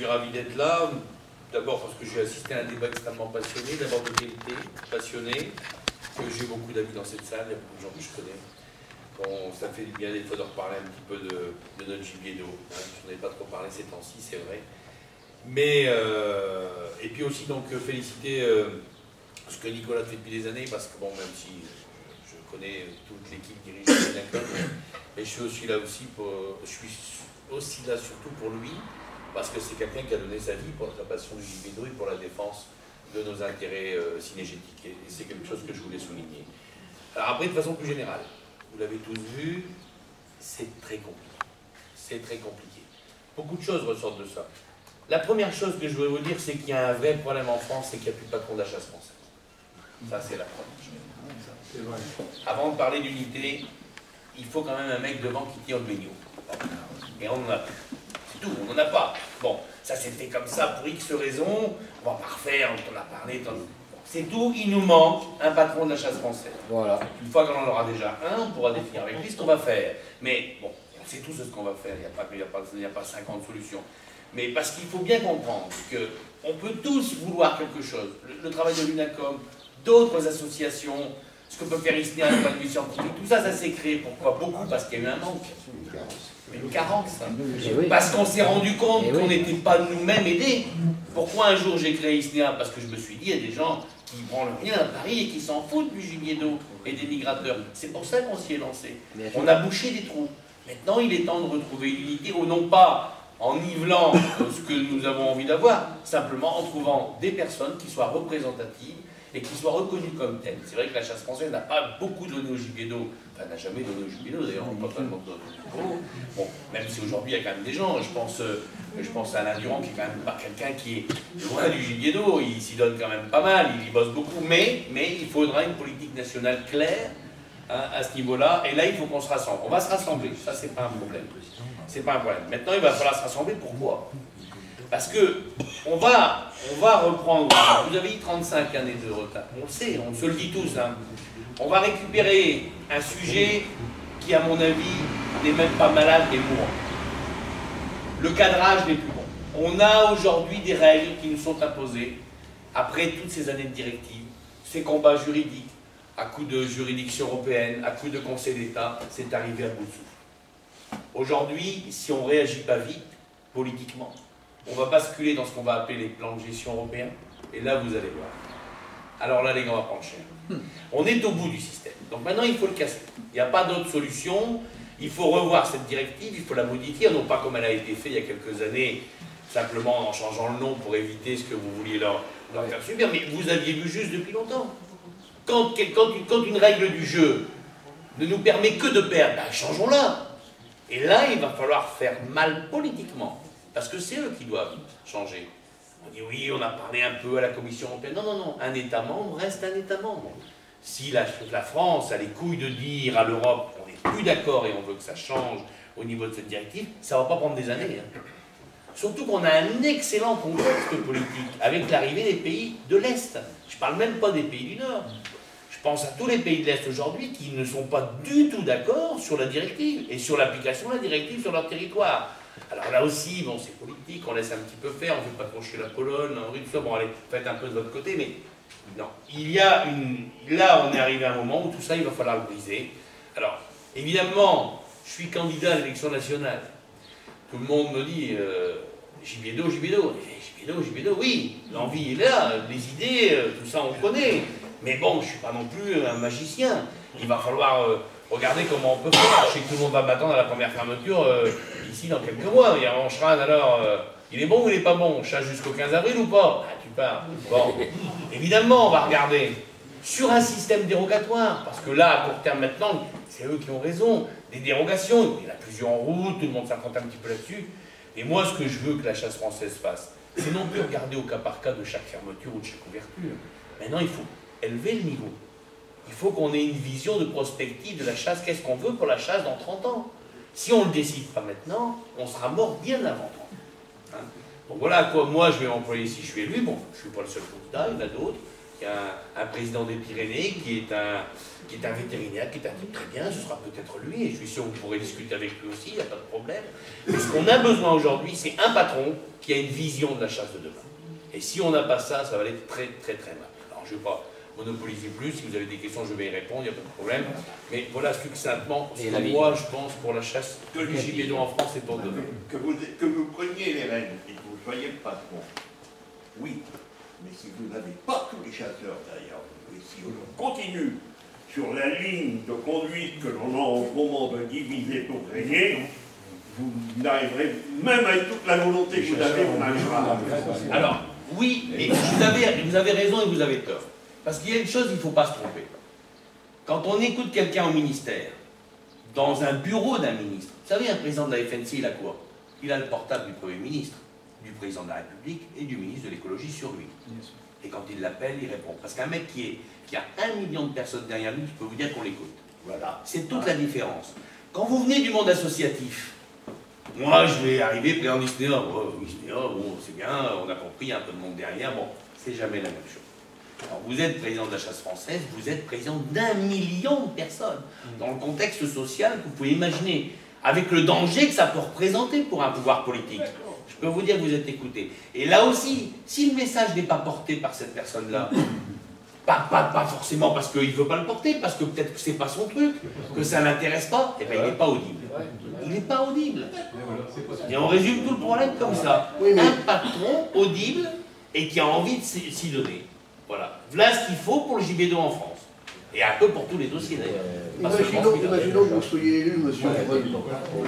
suis ravi d'être là. D'abord parce que j'ai assisté à un débat extrêmement passionné, d'abord de qualité, passionné, que j'ai beaucoup d'amis dans cette salle, il y a beaucoup de gens que je connais. Bon, ça fait du bien des fois de reparler un petit peu de notre gibier d'eau. Hein. Je n'en ai pas trop parlé ces temps-ci, c'est vrai. Mais, et puis aussi donc féliciter ce que Nicolas fait depuis des années, parce que bon, même si je connais toute l'équipe dirigée de l'INACOM, et je suis aussi là surtout pour lui, parce que c'est quelqu'un qui a donné sa vie pour la passion du gibier d'eau et pour la défense de nos intérêts synégétiques. Et c'est quelque chose que je voulais souligner. Alors après, de façon plus générale, vous l'avez tous vu, c'est très compliqué. C'est très compliqué. Beaucoup de choses ressortent de ça. La première chose que je veux vous dire, c'est qu'il y a un vrai problème en France, c'est qu'il n'y a plus de patron de la chasse française. Ça, c'est la première chose. Avant de parler d'unité, il faut quand même un mec devant qui tire le baigneau. Et on en a plus. C'est tout, on n'en a pas. Bon, ça s'est fait comme ça pour X raisons. On va pas refaire, on en a parlé. C'est tout, il nous manque un patron de la chasse française. Voilà. Une fois qu'on en aura déjà un, on pourra définir avec lui ce qu'on va faire. Mais bon, on sait tous ce qu'on va faire, il n'y a pas 50 solutions. Mais parce qu'il faut bien comprendre qu'on peut tous vouloir quelque chose. Le travail de l'UNACOM, d'autres associations, ce que peut faire ISNEA, le point de vue scientifique, tout ça, ça s'est créé. Pourquoi? Beaucoup parce qu'il y a eu un manque. Une carence. Parce qu'on s'est rendu compte qu'on n'était pas nous-mêmes aidés. Pourquoi un jour j'ai créé ISNEA? Parce que je me suis dit, il y a des gens qui branlent rien à Paris et qui s'en foutent du gibier d'eau et des migrateurs. C'est pour ça qu'on s'y est lancé. On a bouché des trous. Maintenant, il est temps de retrouver une unité, ou non pas en nivelant ce que nous avons envie d'avoir, simplement en trouvant des personnes qui soient représentatives et qui soient reconnues comme telles. C'est vrai que la chasse française n'a pas beaucoup donné au gibier d'eau, enfin n'a jamais donné au gibier d'eau d'ailleurs, pas tellement donné. Bon, même si aujourd'hui il y a quand même des gens, je pense à Alain Durand qui est quand même pas quelqu'un qui est loin du gibier d'eau, il s'y donne quand même pas mal, il y bosse beaucoup, mais il faudra une politique nationale claire à ce niveau-là, et là il faut qu'on se rassemble. On va se rassembler, ça c'est pas un problème. C'est pas un problème. Maintenant il va falloir se rassembler, pourquoi? Parce que on va reprendre, vous avez eu 35 années de retard, on le sait, on se le dit tous, hein. On va récupérer un sujet qui à mon avis n'est même pas malade et mourant. Le cadrage n'est plus bon. On a aujourd'hui des règles qui nous sont imposées après toutes ces années de directives, ces combats juridiques, à coup de juridiction européenne, à coup de Conseil d'État, c'est arrivé à bout de souffle. Aujourd'hui, si on ne réagit pas vite, politiquement, on va basculer dans ce qu'on va appeler les plans de gestion européens, et là, vous allez voir. Alors là, les gars, on va prendre cher. On est au bout du système. Donc maintenant, il faut le casser. Il n'y a pas d'autre solution. Il faut revoir cette directive, il faut la modifier, non pas comme elle a été faite il y a quelques années, simplement en changeant le nom pour éviter ce que vous vouliez leur faire subir, mais vous aviez vu juste depuis longtemps. Quand une règle du jeu ne nous permet que de perdre, ben changeons-la. Et là, il va falloir faire mal politiquement, parce que c'est eux qui doivent changer. On dit oui, on a parlé un peu à la Commission européenne. Non, non, non, un État membre reste un État membre. Si la France a les couilles de dire à l'Europe qu'on n'est plus d'accord et on veut que ça change au niveau de cette directive, ça ne va pas prendre des années. Hein. Surtout qu'on a un excellent contexte politique avec l'arrivée des pays de l'Est. Je ne parle même pas des pays du Nord. Je pense à tous les pays de l'Est aujourd'hui qui ne sont pas du tout d'accord sur la directive et sur l'application de la directive sur leur territoire. Alors là aussi, bon, c'est politique, on laisse un petit peu faire, on ne fait pas trop chier la Pologne, la Hongrie, tout ça, bon allez, faites un peu de votre côté, mais non. Là, on est arrivé à un moment où tout ça, il va falloir le briser. Alors, évidemment, je suis candidat à l'élection nationale. Tout le monde me dit, gibier d'eau, gibier d'eau. Gibier d'eau, oui, l'envie est là, les idées, tout ça, on connaît. Mais bon, je ne suis pas non plus un magicien. Il va falloir regarder comment on peut faire. Je sais que tout le monde va m'attendre à la première fermeture ici dans quelques mois. Il y a un Schran, alors, il est bon ou il n'est pas bon? On chasse jusqu'au 15 avril ou pas? Ah, tu pars. Bon, évidemment, on va regarder sur un système dérogatoire. Parce que là, à court terme maintenant, c'est eux qui ont raison. Des dérogations, il y en a plusieurs en route, tout le monde s'affronte un petit peu là-dessus. Et moi, ce que je veux que la chasse française fasse, c'est non plus regarder au cas par cas de chaque fermeture ou de chaque ouverture. Maintenant, il faut élever le niveau. Il faut qu'on ait une vision de prospective de la chasse. Qu'est-ce qu'on veut pour la chasse dans 30 ans? Si on ne le décide pas maintenant, on sera mort bien avant 30 ans. Hein? Donc voilà à quoi moi je vais m'employer si je suis élu. Bon, je ne suis pas le seul candidat, il y en a d'autres. un président des Pyrénées qui est un vétérinaire, qui est un type très bien, ce sera peut-être lui, et je suis sûr que vous pourrez discuter avec lui aussi, il n'y a pas de problème. Mais ce qu'on a besoin aujourd'hui, c'est un patron qui a une vision de la chasse de demain. Et si on n'a pas ça, ça va aller très très très mal. Alors je ne vais pas monopoliser plus, si vous avez des questions, je vais y répondre, il n'y a pas de problème. Mais voilà succinctement ce que moi je pense pour la chasse du gibier d'eau en France et pour demain. Que vous preniez les rênes et que vous soyez le patron, oui, mais si vous n'avez pas tous les chasseurs derrière vous, et si on continue sur la ligne de conduite que l'on a en ce moment de diviser pour régner, vous n'arriverez, même avec toute la volonté que vous avez, vous n'arriverez pas. Alors, oui, mais vous avez raison et vous avez tort. Parce qu'il y a une chose, il ne faut pas se tromper. Quand on écoute quelqu'un au ministère, dans un bureau d'un ministre, vous savez, un président de la FNC, il a quoi? Il a le portable du Premier ministre, du président de la République et du ministre de l'écologie sur lui. Et quand il l'appelle, il répond. Parce qu'un mec qui a 1 million de personnes derrière lui, je peux vous dire qu'on l'écoute. Voilà, c'est toute la différence. Quand vous venez du monde associatif, moi je vais arriver président d'ISNEA, bon, c'est bien, on a compris, il y a un peu de monde derrière, bon, c'est jamais la même chose. Alors vous êtes président de la chasse française, vous êtes président d'1 million de personnes, dans le contexte social que vous pouvez imaginer, avec le danger que ça peut représenter pour un pouvoir politique. Je peux vous dire que vous êtes écouté. Et là aussi, si le message n'est pas porté par cette personne-là, pas forcément parce qu'il ne veut pas le porter, parce que peut-être que ce n'est pas son truc, que ça ne l'intéresse pas, et bien il n'est pas audible. Il n'est pas audible. Et on résume tout le problème comme ça. Un patron audible et qui a envie de s'y donner. Voilà ce qu'il faut pour le gibier d'eau en France. Et un peu pour tous les dossiers d'ailleurs. Imaginons que vous soyez élu, monsieur Freud.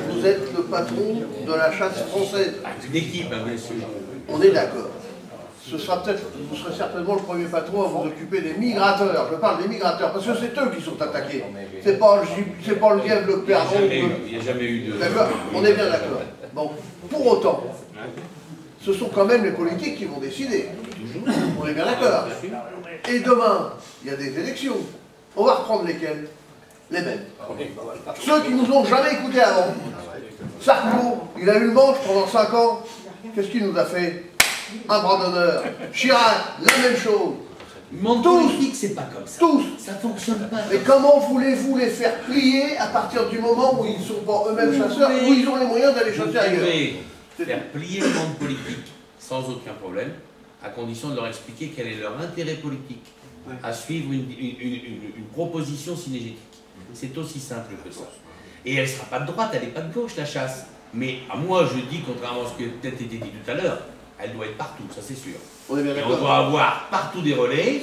Vous êtes le patron de la chasse française. Une équipe, bien sûr. On est d'accord. Vous serez certainement le premier patron à vous occuper des migrateurs. Je parle des migrateurs, parce que c'est eux qui sont attaqués. C'est pas le lièvre, le perdreau. Il n'y a jamais eu de... D'accord, on est bien d'accord. Bon, pour autant, ce sont quand même les politiques qui vont décider. On est bien d'accord. Et demain, il y a des élections. On va reprendre lesquelles? Les mêmes. Ceux qui nous ont jamais écoutés avant. Sarko, il a eu le manche pendant 5 ans. Qu'est-ce qu'il nous a fait? Un bras d'honneur. Chirac, la même chose. Le monde politique, c'est pas comme ça. Tous. Ça fonctionne pas. Mais comment voulez-vous les faire plier à partir du moment où ils ne sont pas eux-mêmes chasseurs, où ils ont les moyens d'aller chasser ailleurs? Faire plier le monde politique sans aucun problème, à condition de leur expliquer quel est leur intérêt politique à suivre une proposition synergétique. C'est aussi simple que ça. Et elle ne sera pas de droite, elle n'est pas de gauche, la chasse. Mais à moi, je dis, contrairement à ce qui a peut-être été dit tout à l'heure, elle doit être partout, ça c'est sûr. On est bien et on d'accord. doit avoir partout des relais.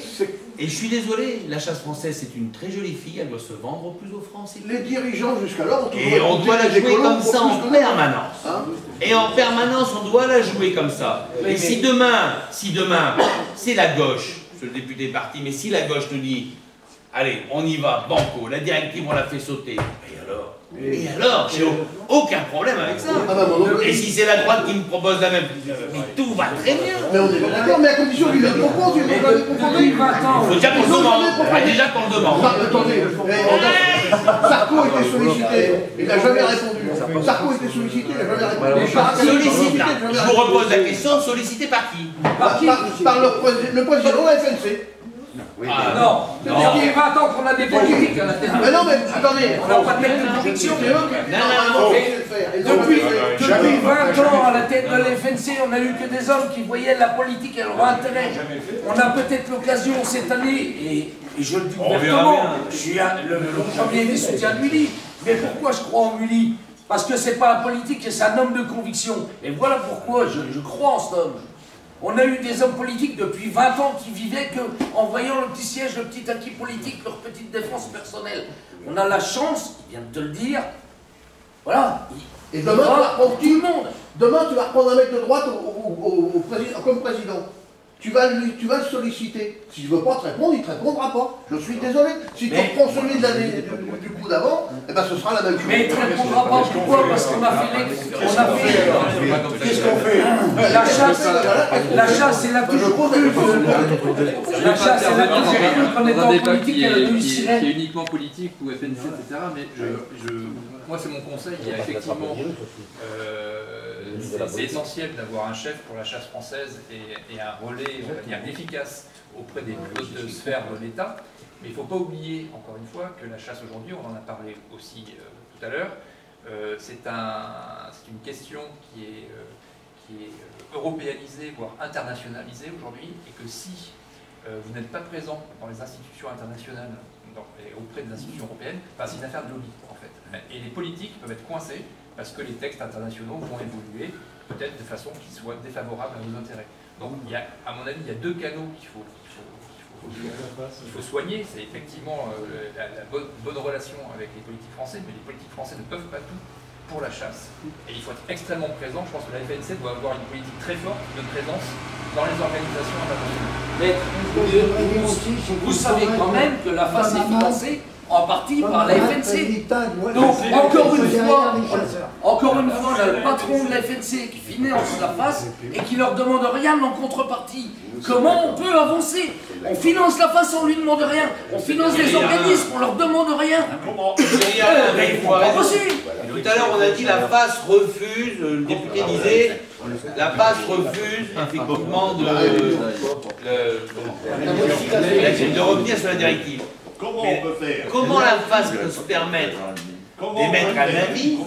Et je suis désolé, la chasse française, c'est une très jolie fille, elle doit se vendre plus aux Français. Les dirigeants jusqu'alors ont toujours Et on doit la jouer comme ça en permanence. Hein? Et en permanence, on doit la jouer comme ça. Et si demain, c'est la gauche, c'est le député parti, mais si la gauche nous dit, allez, on y va, banco, la directive, on l'a fait sauter, et alors, j'ai aucun problème avec ça. Et si c'est la droite qui me propose la même, mais tout va très bien. Mais on est bien d'accord, mais à condition qu'il le propose, il faut jamais proposer. Il faut déjà qu'on le demande. Déjà qu'on le demande. Attendez, Sarko était sollicité, il n'a jamais répondu. Sarko était sollicité, il n'a jamais répondu. Sollicité, je vous repose la question, sollicité par qui? Par le président de la FNC. Non, il y a 20 ans qu'on a des politiques à la tête. Mais non, mais attendez, On n'a pas de tête de conviction. Depuis Depuis 20 ans à la tête de la FNC, on n'a eu que des hommes qui voyaient la politique et leur intérêt. On a peut-être l'occasion cette année, et je le dis ouvertement, je suis le premier des soutiens de Mully. Mais pourquoi je crois en Mully? Parce que c'est pas la politique, c'est un homme de conviction. Et voilà pourquoi je crois en cet homme. On a eu des hommes politiques depuis 20 ans qui vivaient qu'en voyant le petit siège, le petit acquis politique, leur petite défense personnelle. On a la chance, il vient de te le dire, voilà. Et demain, tu vas reprendre tout le monde. Demain, tu vas reprendre un mec de droite comme président. Tu vas le solliciter. S'il ne veut pas te répondre, il ne te répondra pas. Je suis désolé. Si tu reprends celui du coup d'avant, eh ben, ce sera la même chose. Mais il ne te répondra pas. Pourquoi? Parce qu'on a fait Qu'est-ce qu'on fait? La chasse, c'est la plus La chasse, c'est la plus qu'on est en politique, elle a réussirait. Qui est uniquement politique ou FNC, etc. Mais moi, c'est mon conseil. Il y a effectivement, c'est essentiel d'avoir un chef pour la chasse française et un relais été, on va dire, efficace auprès des plus hautes sphères de l'État. Mais il ne faut pas oublier, encore une fois, que la chasse aujourd'hui, on en a parlé aussi tout à l'heure, c'est une question qui est européanisée, voire internationalisée aujourd'hui, et que si vous n'êtes pas présent dans les institutions internationales et auprès des institutions européennes, c'est une affaire de lobby, en fait. Et les politiques peuvent être coincés parce que les textes internationaux vont évoluer, peut-être de façon qui soit défavorable à nos intérêts. Donc, à mon avis, il y a deux canaux qu'il faut soigner. C'est effectivement la bonne relation avec les politiques français, mais les politiques français ne peuvent pas tout pour la chasse. Et il faut être extrêmement présent. Je pense que la FNC doit avoir une politique très forte de présence dans les organisations internationales. Mais vous savez quand même que la FAS est financée en partie par la FNC. Donc, encore une fois, on a le patron de la FNC qui finance la FAS et qui leur demande rien en contrepartie. Comment on peut avancer? On finance la FAS, on lui demande rien. On finance les organismes, on leur demande rien. Comment C'est pas possible. Tout à l'heure, on a dit la FAS refuse, le député disait, la FAS refuse effectivement de revenir sur la directive. Comment on peut faire? Comment la FAS peut se permettre d'émettre un avis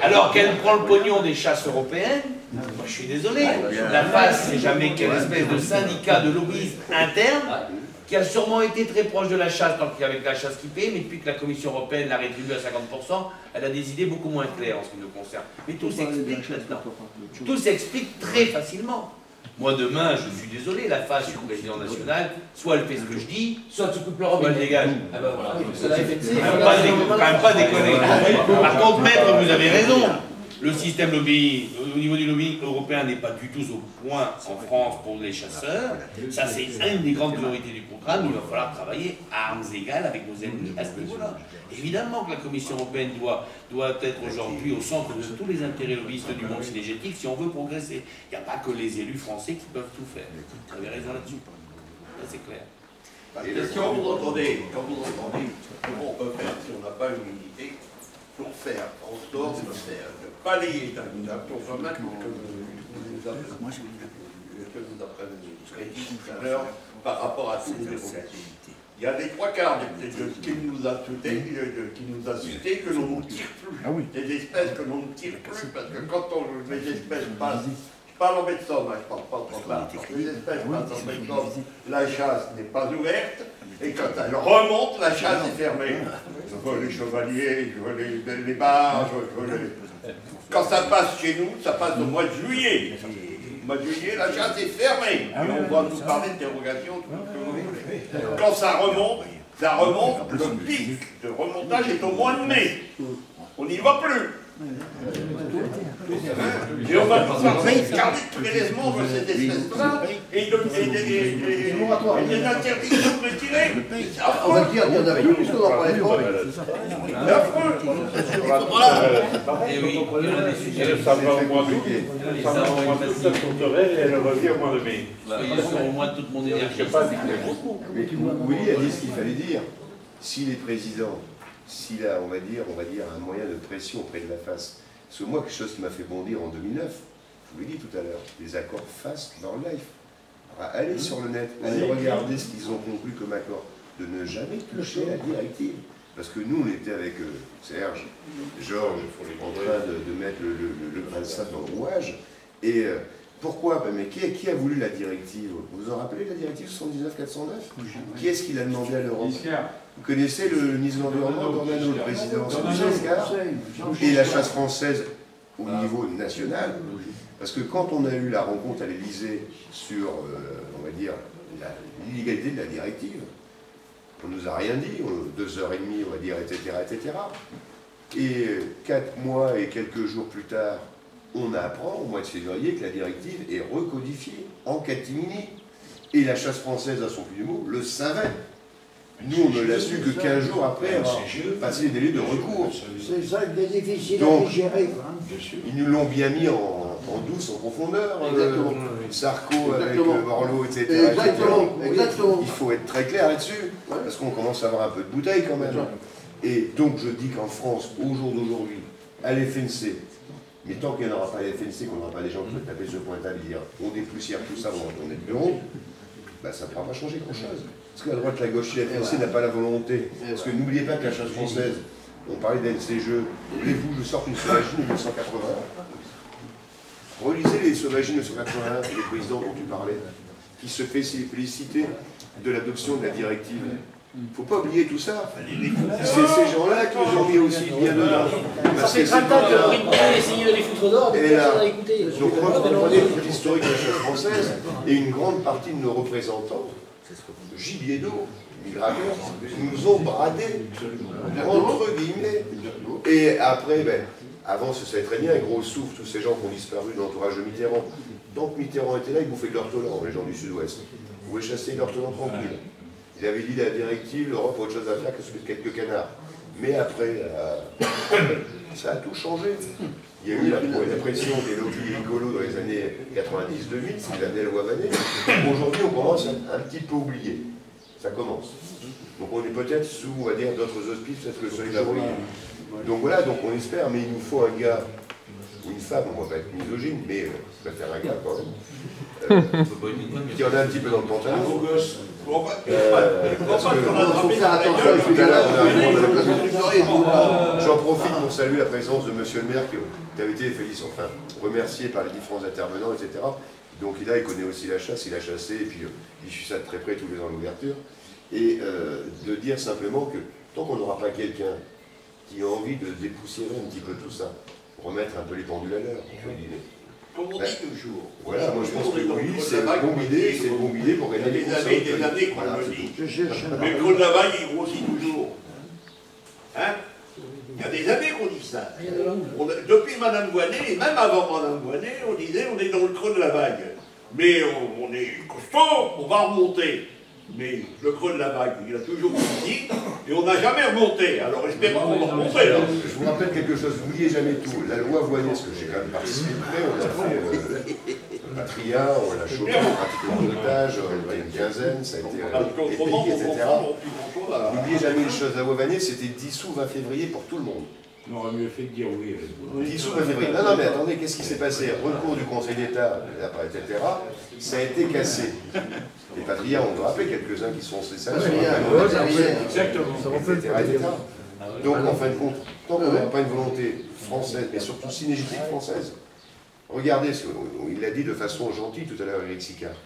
alors qu'elle prend le pognon des chasses européennes? Moi, je suis désolé, la FAS, c'est jamais quelle espèce de syndicat de lobbyistes interne qui a sûrement été très proche de la chasse tant qu'il y avait que la chasse qui paie, mais depuis que la Commission européenne l'a rétribuée à 50%, elle a des idées beaucoup moins claires en ce qui nous concerne. Mais tout s'explique là-dedans. Tout s'explique très facilement. Moi, demain, je suis désolé, la FAS, je suis président national, soit elle fait ce que je dis, soit tu coupes l'Europe, elle dégage. Ah ben voilà, c'est la FNC. Quand même pas déconner. Par contre, maître, vous avez raison. Le système lobby, au niveau du lobby européen, n'est pas du tout au point en France pour les chasseurs. Ça, c'est une des grandes priorités du programme. Il va falloir travailler à armes égales avec nos ennemis à ce niveau-là. Évidemment que la Commission européenne doit être aujourd'hui au centre de tous les intérêts lobbyistes du monde synergétique si on veut progresser. Il n'y a pas que les élus français qui peuvent tout faire. Vous avez raison là-dessus. Là, c'est clair. Quand vous entendez, comment on peut faire si on n'a pas une unité pour faire en sorte de balayer pour remettre que vous avez dit tout à l'heure par rapport à toutes les dérogations. Il y a les trois quarts de qui nous a cité que l'on ne tire plus. Des espèces que l'on ne tire plus parce que quand les espèces passent, je parle en médecin, je parle pas trop tard, quand les espèces passent en médecin, la chasse n'est pas ouverte. Et quand elle remonte, la chasse est fermée. Je veux les chevaliers, je veux les barres, Quand ça passe chez nous, ça passe au mois de juillet. Au mois de juillet, la chasse est fermée. Et on va nous parler de dérogation, tout ce que vous voulez. Quand ça remonte, le pic de remontage est au mois de mai. On n'y va plus. Et on va pouvoir garder prélèvement de cette espèce-là et des interdictions de tirer. On va le dire, il y en avait plus puisqu'on en parlait pas. C'est affreux. Et oui, il y en a des sujets. Ça va au mois d'août, ça tournerait et elle revient au mois de mai. Soyez sûr au moins de toute mon énergie. Mais Willy a dit ce qu'il fallait dire. Si les présidents, s'il a, on va dire, un moyen de pression auprès de la FAS, parce que moi, quelque chose qui m'a fait bondir en 2009, je vous l'ai dit tout à l'heure, les accords FAS dans le life. Allez sur le net, allez regarder ce qu'ils ont conclu comme accord, de ne jamais toucher la directive. Parce que nous, on était avec Serge, Georges, en train de mettre le grain de sable dans le rouage. Et pourquoi? Mais qui a voulu la directive? Vous vous en rappelez, la directive 79-409? Qui est-ce qui l'a demandé à l'Europe? Vous connaissez le ministre de l'Environnement, Dornano, le président, c'est Giscard, et la chasse française au niveau national. Parce que quand on a eu la rencontre à l'Élysée sur, on va dire, l'illégalité de la directive, on ne nous a rien dit, 2h30, on va dire, etc., etc. Et 4 mois et quelques jours plus tard, on apprend, au mois de février, que la directive est recodifiée en catimini. Et la chasse française, à son plus du mot, le savait. Nous, on ne l'a su que 15 jours après avoir passé les délais de recours. C'est ça qui est difficile Donc, à gérer. ils nous l'ont bien mis en douce, en profondeur. Sarko avec Morlot, etc. Exactement. Il faut être très clair là-dessus, parce qu'on commence à avoir un peu de bouteille quand même. Et donc, je dis qu'en France, au jour d'aujourd'hui, à l'FNC, Mais tant qu'il n'y en aura pas à la FNC, qu'on n'aura pas des gens qui vont taper sur le point de table et dire on dépoussière tout ça, on va retourner le bureau, bah, ça ne pourra pas changer grand-chose. Parce que la droite, la gauche et la FNC n'a pas la volonté. Parce que n'oubliez pas que la chasse française, on parlait d'NCG, voulez-vous que je sorte une sauvagine de 1980 ? Relisez les sauvages 1981, les présidents dont tu parlais, qui se fait féliciter de l'adoption de la directive. Il ne faut pas oublier tout ça. C'est ces gens-là qui nous ont mis aussi bien dedans. Ça fait 30 ans que Brittany essayait de les foutre dehors, et là, personne n'a écouté. donc reprenez l'historique de la chasse française, et une grande partie de nos représentants, gibier d'eau, migrateurs, nous ont bradés, entre guillemets. Et après, ben, avant, ça savait très bien, gros souffle, tous ces gens qui ont disparu de l'entourage de Mitterrand. Tant que Mitterrand était là, ils bouffaient de l'ortolan, les gens du Sud-Ouest. Vous pouvez chasser de l'ortolan tranquille. Il avait dit la directive, l'Europe a autre chose à faire que se mettre quelques canards. Mais après, ça a tout changé. Il y a eu la pression des lobbies écolos dans les années 90-2000, c'est les années loi Vanet. Aujourd'hui, on commence à un petit peu oublier. Ça commence. Donc on est peut-être sous, on va dire, d'autres auspices, peut-être que le soleil va briller. Donc voilà, donc on espère, mais il nous faut un gars, ou une femme, on va pas être misogyne, mais on va faire un gars quand même, qui en a un petit peu dans le pantalon. J'en profite pour saluer la présence de monsieur le maire qui avait été enfin, remercié par les différents intervenants, etc. Donc il connaît aussi la chasse, il a chassé, et puis il suit ça de très près tous les ans à l'ouverture. Et de dire simplement que tant qu'on n'aura pas quelqu'un qui a envie de dépoussiérer un petit peu tout ça, remettre un peu les pendules à l'heure, comme on dit toujours. Voilà, moi je pense que oui, c'est une bonne idée pour gagner des années qu'on le dit. Mais le creux de la vague, il grossit toujours. Hein? Il y a des années qu'on dit ça. Depuis Madame Boinet, et même avant Madame Boinet, on disait on est dans le creux de la vague. Mais on est costaud, on va remonter. Mais le creux de la vague, il a toujours grossi, et on n'a jamais remonté. Alors espérons qu'on va remonter. Je vous rappelle quelque chose, n'oubliez jamais tout. La loi Voynet, ce que j'ai quand même participé près, on a fait Patria, on l'a chopé pratiquement en otage, on a une quinzaine, ça a été épique, etc. N'oubliez jamais une chose, la loi Voynet, c'était dissous 20 février pour tout le monde. On aurait mieux fait de dire oui. Dissous 20 février. Non, mais attendez, qu'est-ce qui s'est passé? Recours du Conseil d'État, etc. Ça a été cassé. Les Patria, on doit rappeler quelques-uns qui sont ces salles, etc. Donc, en fin de compte, tant qu'on n'aura pas une volonté française, mais surtout synégétique française, regardez, il l'a dit de façon gentille tout à l'heure, Eric Sicard.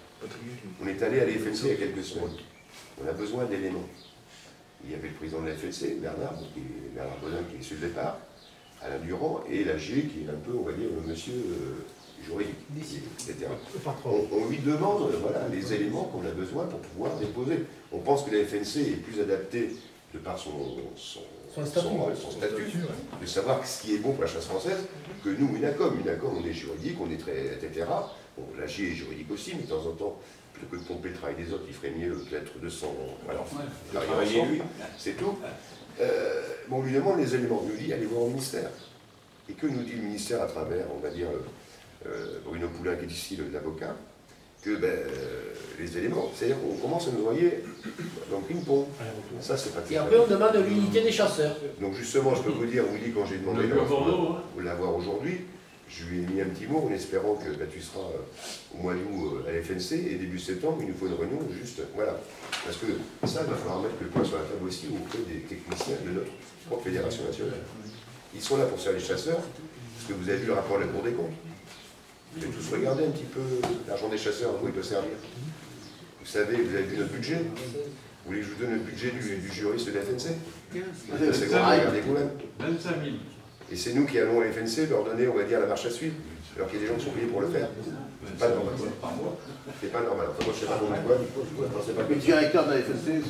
On est allé à l'FNC il y a quelques semaines. On a besoin d'éléments. Il y avait le président de la FNC, Bernard Bonhomme, qui est sur le départ, Alain Durand, et Lagier, qui est un peu, on va dire, le monsieur juridique, etc. On lui demande voilà, les éléments qu'on a besoin pour pouvoir déposer. On pense que la FNC est plus adaptée, de par son statut, de savoir ce qui est bon pour la chasse française, que nous, UNACOM. UNACOM, on est juridique, on est très, etc. Bon, Lagier est juridique aussi, mais de temps en temps, plutôt que de pomper le travail des autres, il ferait mieux peut-être de son... Voilà, lui, c'est tout. Bon, on lui demande les éléments, on lui dit, allez voir au ministère. Et que nous dit le ministère à travers, on va dire, Bruno Poulin, qui est ici l'avocat, que les éléments, c'est-à-dire qu'on commence à nous envoyer dans le ping-pong. Ça, c'est pas très Et après, on demande l'unité des chasseurs. Donc justement, je peux vous dire, Willy, quand j'ai demandé de l'avoir aujourd'hui, je lui ai mis un petit mot en espérant que tu seras au mois d'août à la FNC et début septembre, il nous faut une réunion juste, voilà. Parce que ça, il va falloir mettre le point sur la table aussi auprès des techniciens de notre propre fédération nationale. Ils sont là pour faire les chasseurs, parce que vous avez vu le rapport de la Cour des comptes. Vous avez tous regardé un petit peu l'argent des chasseurs, à quoi il peut servir. Vous savez, vous avez vu notre budget. Vous voulez que je vous donne le budget du juriste de la FNC? C'est quoi, regardez vous-même. 25 000. Et c'est nous qui allons à la FNC leur donner, on va dire, la marche à suivre, alors qu'il y a des gens qui sont payés pour le faire. C'est pas normal. C'est pas normal. Enfin, moi, je sais pas combien quoi. Le directeur de la FNC,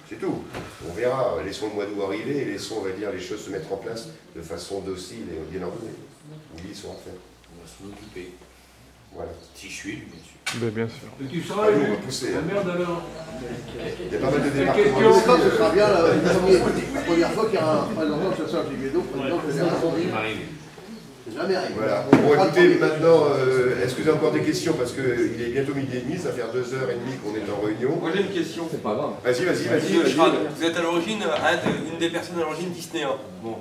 c'est tout. On verra. Laissons le mois d'août arriver et laissons, on va dire, les choses se mettre en place de façon docile et bien ordonnée. Oui, ils sont à faire. On va s'en occuper. Voilà. Si je suis élu, bien sûr. Ben, bien sûr. Et tu seras élu. On va pousser. La merde alors. Il y a pas mal de départements. je pense que ce sera bien la première fois qu'il y aura un représentant de chasseur gibier d'eau, président de la fédération. C'est jamais arrivé. Voilà. Bon, écoutez, maintenant, est-ce que vous avez encore des questions? Parce qu'il est bientôt 12h30, ça fait 2h30 qu'on est en réunion. Moi j'ai une question. C'est pas grave. Vas-y. Vous êtes à l'origine, une des personnes à l'origine Disney. Bon.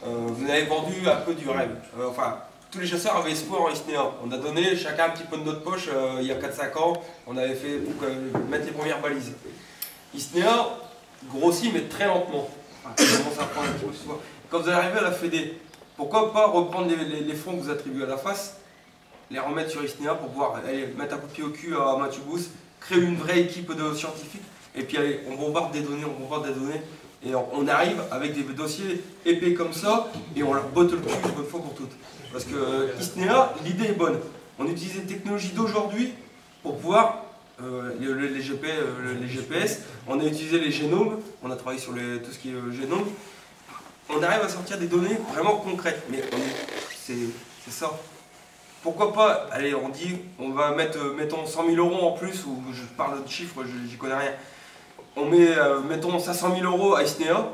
vous avez vendu un peu du rêve. Enfin, tous les chasseurs avaient espoir en Isnéa. On a donné chacun un petit peu de notre poche il y a 4-5 ans. On avait fait pour mettre les premières balises. Isnéa grossit, mais très lentement. Enfin, commence à prendre un petit peu de soin. Quand vous arrivez à la Fédé, pourquoi pas reprendre les fonds que vous attribuez à la face, les remettre sur Isnéa pour pouvoir aller mettre un coup de pied au cul à Mathieu Bous, créer une vraie équipe de scientifiques, et puis allez, on bombarde des données, et on arrive avec des dossiers épais comme ça, et on leur botte le cul une bonne fois pour toutes. Parce que Isnéa, l'idée est bonne. On utilise les technologies d'aujourd'hui pour pouvoir, les GPS, on a utilisé les génomes, on a travaillé sur tout ce qui est génome, on arrive à sortir des données vraiment concrètes, mais c'est ça. Pourquoi pas, allez, on dit, on va mettre, mettons 100 000 € en plus, ou je parle de chiffres, j'y connais rien. On met, mettons 500 000 € à Isnéa,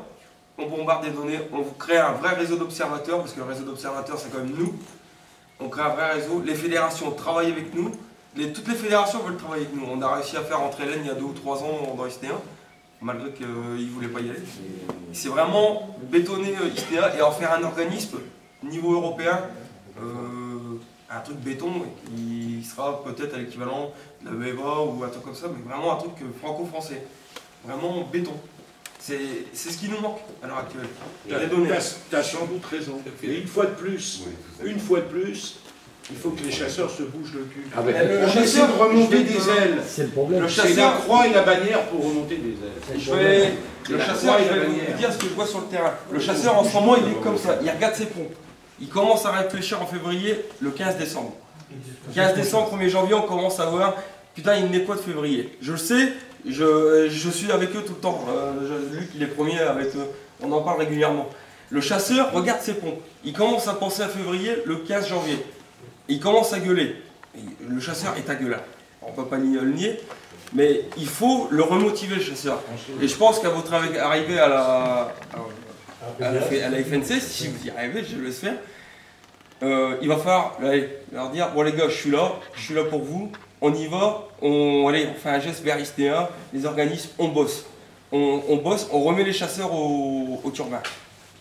on bombarde des données, on crée un vrai réseau d'observateurs, parce que le réseau d'observateurs c'est quand même nous. On crée un vrai réseau, les fédérations travaillent avec nous, toutes les fédérations veulent travailler avec nous. On a réussi à faire entrer l'Aisne il y a 2 ou 3 ans dans Isnéa, malgré qu'ils ne voulaient pas y aller. C'est vraiment bétonner Isnéa et en faire un organisme niveau européen, un truc béton qui sera peut-être à l'équivalent de la UEFA ou un truc comme ça, mais vraiment un truc franco-français. Vraiment béton. C'est ce qui nous manque à l'heure actuelle. Tu as sans doute raison. Et une fois de plus, il faut que les chasseurs se bougent le cul. Ah ben, on essaie de remonter des ailes. C'est le problème. C'est la croix et la bannière pour remonter des ailes. Le chasseur, je vais vous dire ce que je vois sur le terrain. Le chasseur en ce moment, il est comme ça. Il regarde ses pompes. Il commence à réfléchir en février, le 15 décembre. 15 décembre, 1er janvier, on commence à voir, putain, il n'est quoi de février. Je le sais, je suis avec eux tout le temps. Luc, il est premier avec eux. On en parle régulièrement. Le chasseur regarde ses pompes. Il commence à penser à février, le 15 janvier. Il commence à gueuler. Le chasseur est à gueulard. On ne peut pas le nier. Mais il faut le remotiver, le chasseur. Et je pense qu'à votre arrivée à la FNC, si vous y arrivez, je le laisse faire, il va falloir leur dire, bon les gars, je suis là pour vous, on y va, on fait un geste vers Isnéa, les organismes, on bosse. On bosse, on remet les chasseurs au turbin.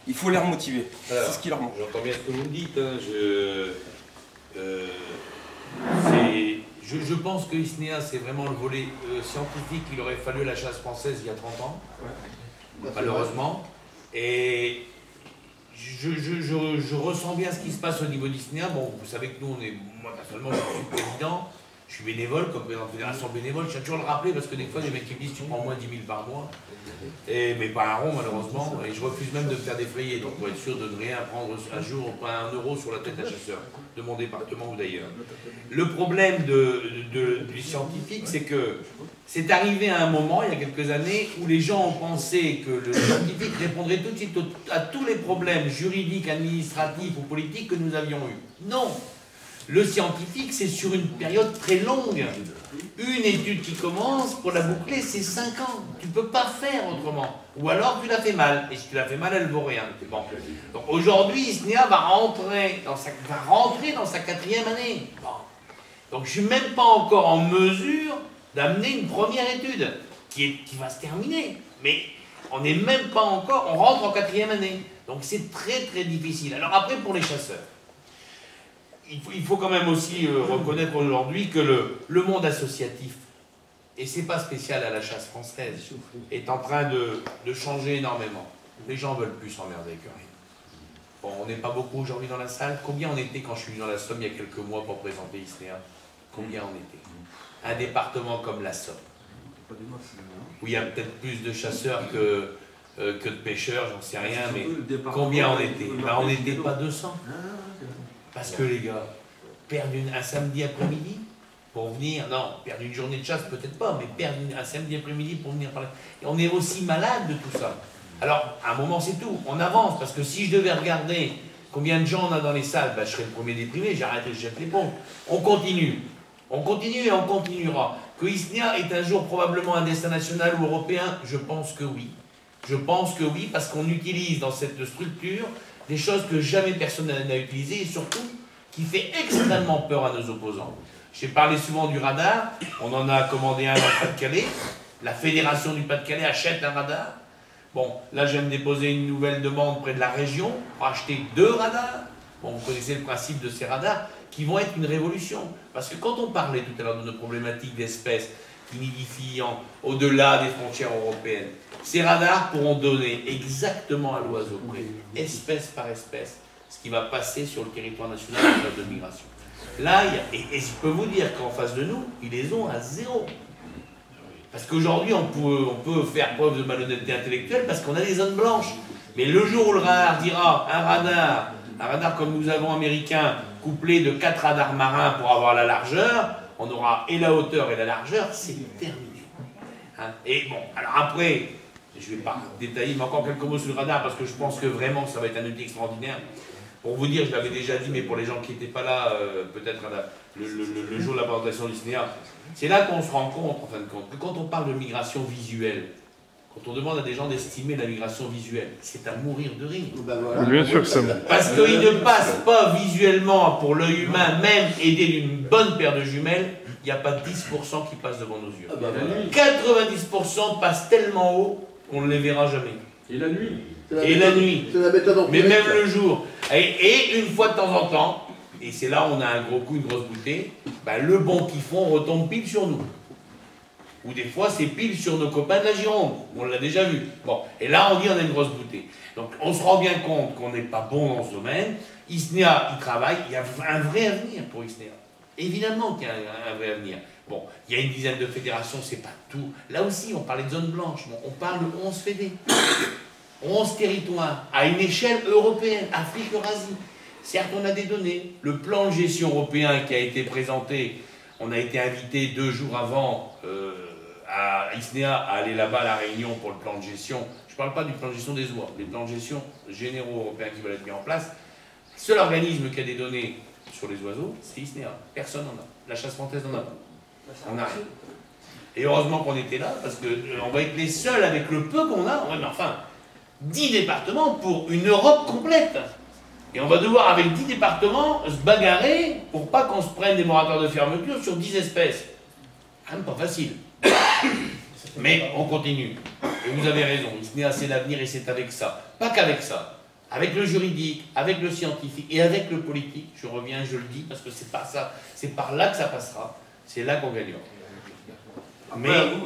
Il faut les remotiver, c'est ce qui leur manque. J'entends bien ce que vous me dites, hein. Je pense que Isnéa, c'est vraiment le volet scientifique qu'il aurait fallu à la chasse française il y a 30 ans, malheureusement. Et je ressens bien ce qui se passe au niveau d'Isnéa. Bon, vous savez que nous, moi personnellement, je suis président, je suis bénévole, comme président de fédération bénévole. Je tiens toujours à le rappeler parce que des fois, les mecs qui me disent tu prends moins 10 000 par mois, mais pas un rond malheureusement. Et je refuse même de me faire défrayer, donc pour être sûr de ne rien prendre un jour, pas 1 € sur la tête d'un chasseur, de mon département ou d'ailleurs. Le problème du scientifique, c'est que c'est arrivé à un moment, il y a quelques années, où les gens ont pensé que le scientifique répondrait tout de suite à tous les problèmes juridiques, administratifs ou politiques que nous avions eus. Non! Le scientifique, c'est sur une période très longue. Une étude qui commence, pour la boucler, c'est 5 ans. Tu ne peux pas faire autrement. Ou alors tu la fais mal. Et si tu la fais mal, elle ne vaut rien. Bon. Donc aujourd'hui, Isnéa va rentrer dans sa 4e année. Bon. Donc je ne suis même pas encore en mesure d'amener une première étude qui va se terminer. Mais on n'est même pas encore, on rentre en 4e année. Donc c'est très très difficile. Alors après, pour les chasseurs, il faut quand même aussi reconnaître aujourd'hui que le monde associatif, et c'est pas spécial à la chasse française, est en train de changer énormément. Les gens veulent plus s'emmerder que rien. Bon, on n'est pas beaucoup aujourd'hui dans la salle. Combien on était quand je suis venu dans la Somme il y a quelques mois pour présenter Isnéa? Combien on était? Un département comme la Somme, où il y a peut-être plus de chasseurs que de pêcheurs, j'en sais rien, mais combien on était? Ben, on n'était pas 200. Parce que les gars, perdre un samedi après-midi pour venir, non, perdre une journée de chasse peut-être pas, mais perdre un samedi après-midi pour venir parler. Et on est aussi malade de tout ça. Alors, à un moment c'est tout, on avance, parce que si je devais regarder combien de gens on a dans les salles, ben, je serais le premier déprimé, j'arrête et je jette les pompes. On continue et on continuera. Que Isnéa est un jour probablement un destin national ou européen, je pense que oui. Je pense que oui, parce qu'on utilise dans cette structure des choses que jamais personne n'a utilisées et surtout qui fait extrêmement peur à nos opposants. J'ai parlé souvent du radar, on en a commandé un dans le Pas-de-Calais, la fédération du Pas-de-Calais achète un radar, Bon, là, je viens de déposer une nouvelle demande près de la région pour acheter 2 radars. Bon, vous connaissez le principe de ces radars qui vont être une révolution. Parce que quand on parlait tout à l'heure de nos problématiques d'espèces qui nidifient au-delà des frontières européennes, ces radars pourront donner exactement à l'oiseau près, espèce par espèce, ce qui va passer sur le territoire national en termes de migration. Là, et je peux vous dire qu'en face de nous, ils les ont à 0. Parce qu'aujourd'hui, on peut faire preuve de malhonnêteté intellectuelle parce qu'on a des zones blanches. Mais le jour où le radar dira un radar comme nous avons américain, couplé de 4 radars marins pour avoir la largeur, on aura et la hauteur et la largeur, c'est terminé. Hein? Et bon, alors après, je ne vais pas détailler, mais encore quelques mots sur le radar, parce que je pense que vraiment ça va être un outil extraordinaire. Pour vous dire, je l'avais déjà dit, mais pour les gens qui n'étaient pas là, peut-être le jour de la présentation du cinéma, c'est là qu'on se rend compte, en fin de compte, que quand on parle de migration visuelle, quand on demande à des gens d'estimer la migration visuelle, c'est à mourir de rire. Ben voilà. Bien sûr que ça. Parce qu'ils ne passent pas visuellement, pour l'œil humain, même aidé d'une bonne paire de jumelles, il n'y a pas 10% qui passent devant nos yeux. 90% passent tellement haut qu'on ne les verra jamais. Et la nuit. Et la nuit. C'est la méthode Mais même le jour. Et une fois de temps en temps, et c'est là où on a un gros coup, une grosse bouteille, ben le bon qu'ils font retombe pile sur nous. Ou des fois, c'est pile sur nos copains de la Gironde. On l'a déjà vu. Bon, et là, on dit on a une grosse bouteille. Donc, on se rend bien compte qu'on n'est pas bon dans ce domaine. ISNEA, il travaille. Il y a un vrai avenir pour ISNEA. Évidemment qu'il y a un vrai avenir. Bon, il y a une dizaine de fédérations, c'est pas tout. Là aussi, on parlait de zone blanche. Bon, on parle de 11 fédés. 11 territoires, à une échelle européenne, Afrique, Eurasie. Certes, on a des données. Le plan de gestion européen qui a été présenté, on a été invité 2 jours avant à ISNEA à aller là-bas à La Réunion pour le plan de gestion. Je ne parle pas du plan de gestion des oies, les plans de gestion généraux européens qui veulent être mis en place. Le seul organisme qui a des données sur les oiseaux, c'est ISNEA. Personne n'en a. La chasse française n'en a pas. On a rien. Et heureusement qu'on était là, parce qu'on va être les seuls avec le peu qu'on a. Ouais, mais enfin, 10 départements pour une Europe complète. Et on va devoir, avec 10 départements, se bagarrer pour pas qu'on se prenne des moratoires de fermeture sur 10 espèces. Quand même pas facile. Mais on continue. Et vous avez raison, ISNEA c'est l'avenir et c'est avec ça. Pas qu'avec ça. Avec le juridique, avec le scientifique et avec le politique. Je reviens, je le dis, parce que c'est par ça, c'est par là que ça passera. C'est là qu'on gagnera.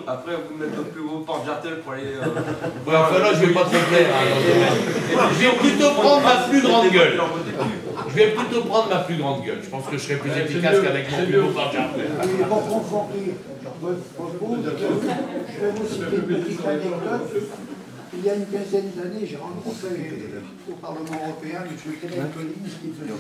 Après, vous mettez notre plus gros porte-jartel pour aller. Ouais, enfin là, je vais pas trop plaire. Je vais plutôt prendre ma plus grande gueule. Je vais plutôt prendre ma plus grande gueule. Je pense que je serai plus efficace qu'avec mon plus beau porte-jartel. Et pour conforter votre propos, je vais vous citer une petite anecdote. Il y a une quinzaine d'années, j'ai rencontré au Parlement européen M. Kenneth Collins qui faisait